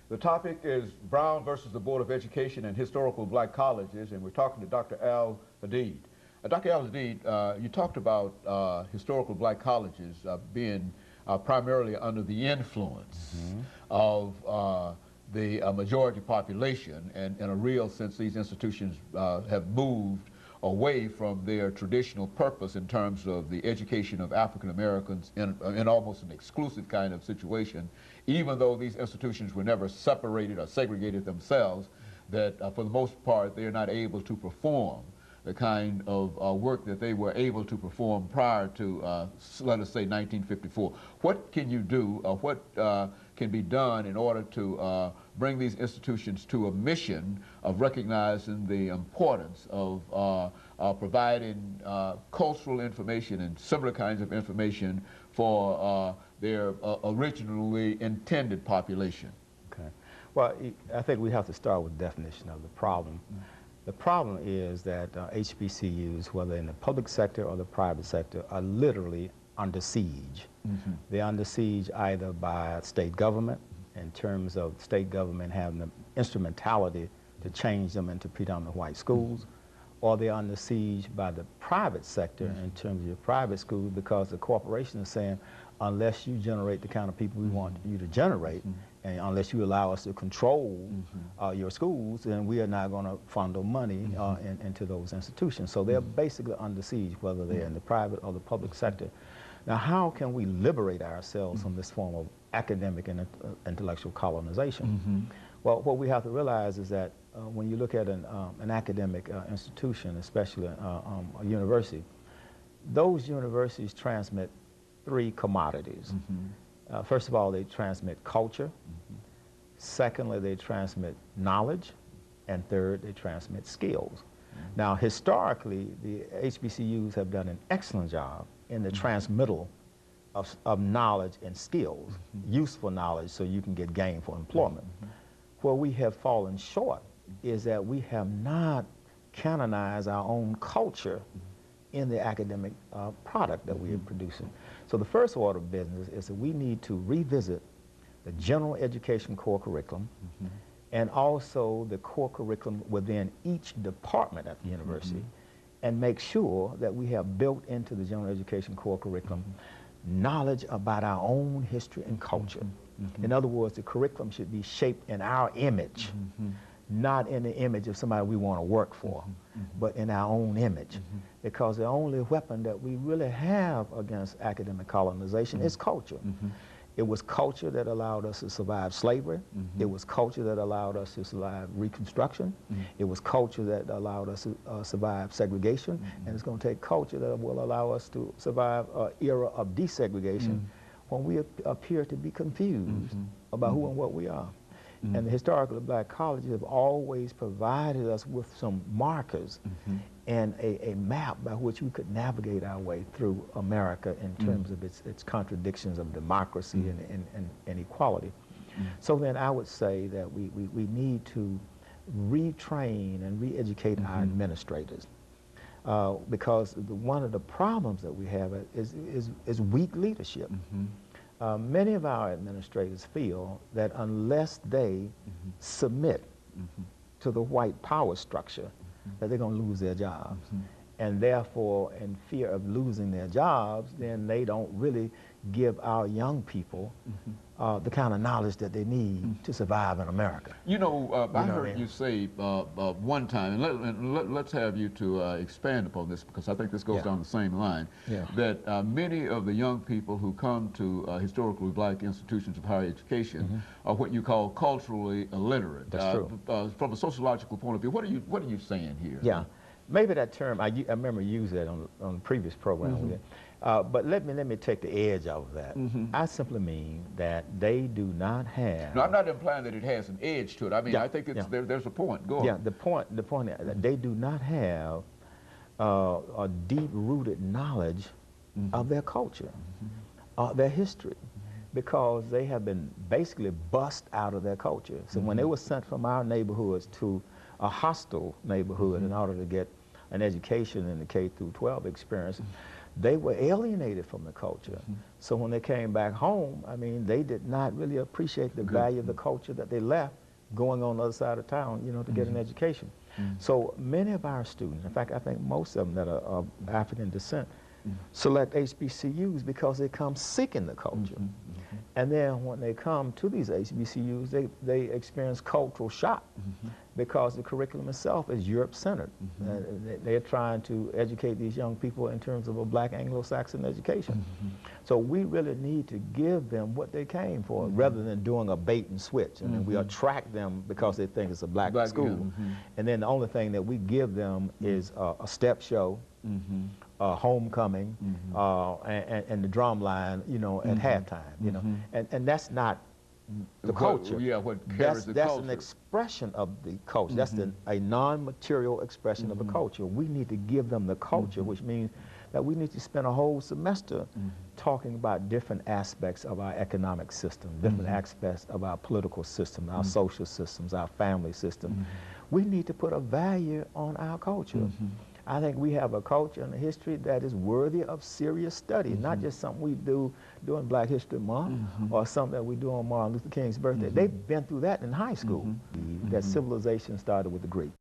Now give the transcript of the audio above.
The topic is Brown versus the Board of Education and Historical Black Colleges, and we're talking to Dr. AAl-Hadid. Dr. AAl-Hadid, you talked about historical black colleges being primarily under the influence of the majority population, and in a real sense these institutions have moved away from their traditional purpose in terms of the education of African Americans in almost an exclusive kind of situation, even though these institutions were never separated or segregated themselves, that for the most part they're not able to perform the kind of work that they were able to perform prior to, let us say, 1954. What can you do, what can be done in order to bring these institutions to a mission of recognizing the importance of providing cultural information and similar kinds of information for their originally intended population? Okay. Well, I think we have to start with the definition of the problem. The problem is that HBCUs, whether in the public sector or the private sector, are literally under siege. They're under siege either by state government, in terms of state government having the instrumentality to change them into predominantly white schools, or they're under siege by the private sector in terms of your private schools, because the corporation is saying, unless you generate the kind of people we want you to generate, and unless you allow us to control your schools, then we are not going to funnel money into those institutions. So they're basically under siege, whether they're in the private or the public sector. Now, how can we liberate ourselves from this form of academic and intellectual colonization? Well, what we have to realize is that when you look at an academic institution, especially a university, those universities transmit three commodities. First of all, they transmit culture. Secondly, they transmit knowledge. And third, they transmit skills. Now, historically, the HBCUs have done an excellent job in the transmittal of knowledge and skills, useful knowledge, so you can get gainful employment. Where we have fallen short is that we have not canonized our own culture in the academic product that we are producing. So the first order of business is that we need to revisit the general education core curriculum and also the core curriculum within each department at the university, and make sure that we have built into the general education core curriculum knowledge about our own history and culture. In other words, the curriculum should be shaped in our image, not in the image of somebody we want to work for, but in our own image. Because the only weapon that we really have against academic colonization is culture. It was culture that allowed us to survive slavery. It was culture that allowed us to survive Reconstruction. It was culture that allowed us to survive segregation. And it's going to take culture that will allow us to survive an era of desegregation when we appear to be confused about who and what we are. And the historically black colleges have always provided us with some markers and a map by which we could navigate our way through America in terms of its contradictions of democracy and equality. So then I would say that we need to retrain and re-educate our administrators. Because one of the problems that we have is weak leadership. Many of our administrators feel that unless they submit to the white power structure, that they're going to lose their jobs. And therefore, in fear of losing their jobs, then they don't really give our young people the kind of knowledge that they need to survive in America. You know, I heard you say one time, and let's have you to expand upon this, because I think this goes down the same line, that many of the young people who come to historically black institutions of higher education are what you call culturally illiterate. That's true. From a sociological point of view, what are you saying here? Yeah, maybe that term, I remember using that on the previous program we did. But let me take the edge off of that. I simply mean that they do not have... No, I'm not implying that it has an edge to it. I mean, I think it's, there's a point. Go on. Yeah, the point is that they do not have a deep-rooted knowledge of their culture, their history, because they have been basically bussed out of their culture. So when they were sent from our neighborhoods to a hostile neighborhood in order to get an education in the K through 12 experience, they were alienated from the culture. So when they came back home, I mean, they did not really appreciate the value of the culture that they left going on the other side of town, you know, to get an education. So many of our students, in fact, I think most of them that are of African descent, select HBCUs because they come seeking the culture. And then when they come to these HBCUs, they experience cultural shock because the curriculum itself is Europe-centered. They're trying to educate these young people in terms of a black Anglo-Saxon education. So we really need to give them what they came for rather than doing a bait and switch. And then we attract them because they think it's a black school. And then the only thing that we give them is a step show, homecoming, and the drum line, you know, at halftime, you know, and that's not the culture. What carries the that's culture. an expression of the culture. That's a non-material expression of a culture. We need to give them the culture, which means that we need to spend a whole semester talking about different aspects of our economic system, different aspects of our political system, our social systems, our family system. We need to put a value on our culture. I think we have a culture and a history that is worthy of serious study, not just something we do during Black History Month or something that we do on Martin Luther King's birthday. They've been through that in high school. That civilization started with the Greeks.